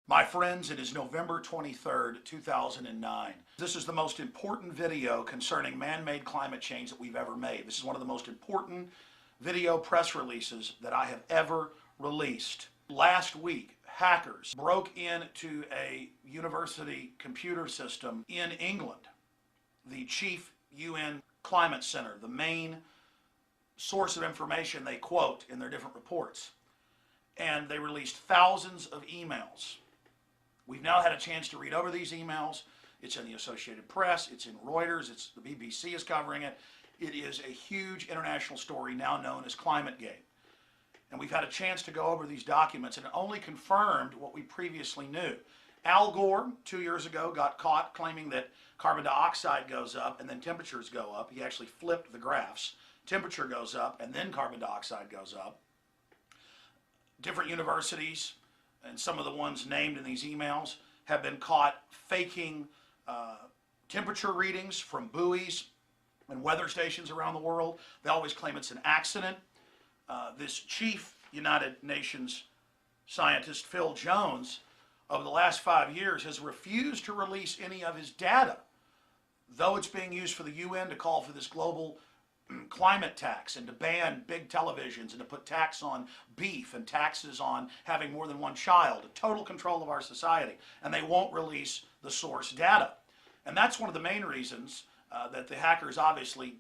My friends, it is November 23rd, 2009. This is the most important video concerning man-made climate change that we've ever made. This is one of the most important video press releases that I have ever released. Last week, hackers broke into a university computer system in England, the chief UN climate center, the main source of information they quote in their different reports. And they released thousands of emails. We've now had a chance to read over these emails. It's in the Associated Press, it's in Reuters, the BBC is covering it. It is a huge international story now known as ClimateGate. And we've had a chance to go over these documents, and it only confirmed what we previously knew. Al Gore, 2 years ago, got caught claiming that carbon dioxide goes up and then temperatures go up. He actually flipped the graphs. Temperature goes up and then carbon dioxide goes up. Different universities, and some of the ones named in these emails, have been caught faking temperature readings from buoys and weather stations around the world. They always claim it's an accident. This chief United Nations scientist, Phil Jones, over the last 5 years has refused to release any of his data, though it's being used for the UN to call for this global climate tax and to ban big televisions and to put tax on beef and taxes on having more than one child, total control of our society, and they won't release the source data. And that's one of the main reasons that the hackers obviously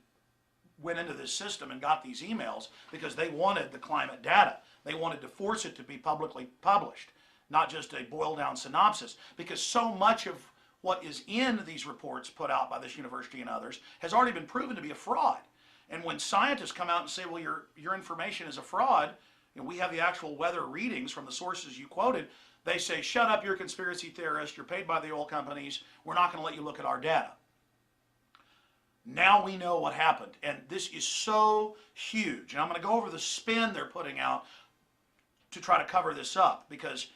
went into this system and got these emails, because they wanted the climate data. They wanted to force it to be publicly published, not just a boiled down synopsis, because so much of what is in these reports put out by this university and others has already been proven to be a fraud. And when scientists come out and say, well, your information is a fraud, and we have the actual weather readings from the sources you quoted, they say, shut up, you're a conspiracy theorist, you're paid by the oil companies, we're not going to let you look at our data. Now we know what happened, and this is so huge. And I'm going to go over the spin they're putting out to try to cover this up, because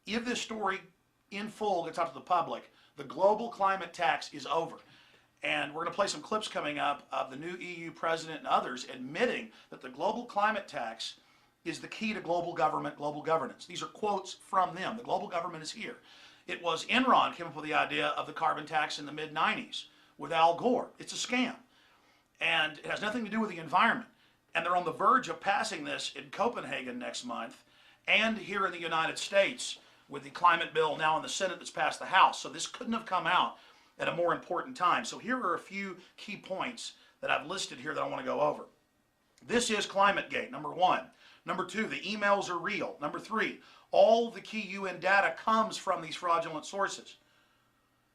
if this story in full gets out to the public, the global climate tax is over. And we're going to play some clips coming up of the new EU president and others admitting that the global climate tax is the key to global government, global governance. These are quotes from them. The global government is here. It was Enron came up with the idea of the carbon tax in the mid-90s with Al Gore. It's a scam. And it has nothing to do with the environment. And they're on the verge of passing this in Copenhagen next month and here in the United States with the climate bill now in the Senate that's passed the House. So this couldn't have come out at a more important time. So here are a few key points that I've listed here that I want to go over. This is ClimateGate, number one. Number two, the emails are real. Number three, all the key UN data comes from these fraudulent sources.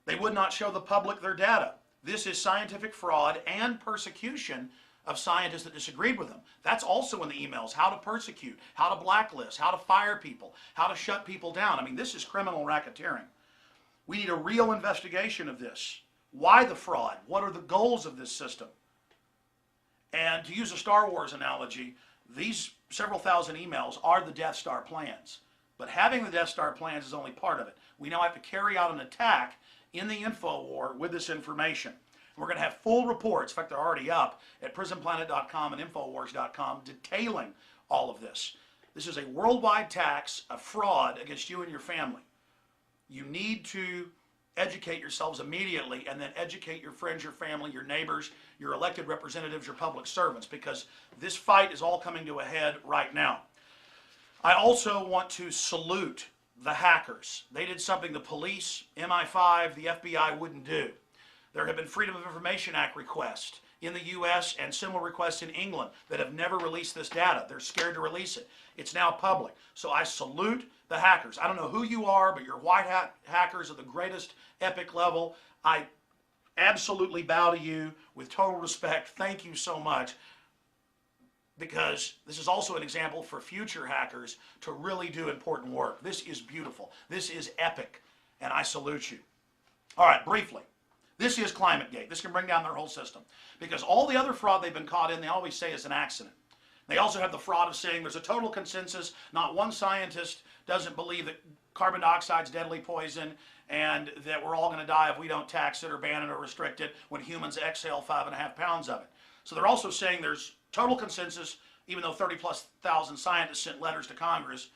They would not show the public their data. This is scientific fraud and persecution of scientists that disagreed with them. That's also in the emails, how to persecute, how to blacklist, how to fire people, how to shut people down. I mean, this is criminal racketeering. We need a real investigation of this. Why the fraud? What are the goals of this system? And to use a Star Wars analogy, these several thousand emails are the Death Star plans. But having the Death Star plans is only part of it. We now have to carry out an attack in the info war with this information. We're going to have full reports, in fact they're already up, at prisonplanet.com and infowars.com detailing all of this. This is a worldwide tax, a fraud against you and your family. You need to educate yourselves immediately, and then educate your friends, your family, your neighbors, your elected representatives, your public servants, because this fight is all coming to a head right now. I also want to salute the hackers. They did something the police, MI5, the FBI wouldn't do. There have been Freedom of Information Act requests in the US and similar requests in England that have never released this data. They're scared to release it. It's now public. So I salute the hackers. I don't know who you are, but your white hat hackers are the greatest epic level. I absolutely bow to you with total respect. Thank you so much, because this is also an example for future hackers to really do important work. This is beautiful. This is epic, and I salute you. All right, briefly. This is ClimateGate. This can bring down their whole system, because all the other fraud they've been caught in, they always say is an accident. They also have the fraud of saying there's a total consensus. Not one scientist doesn't believe that carbon dioxide is deadly poison and that we're all going to die if we don't tax it or ban it or restrict it when humans exhale 5.5 pounds of it. So they're also saying there's total consensus, even though 30+ thousand scientists sent letters to Congress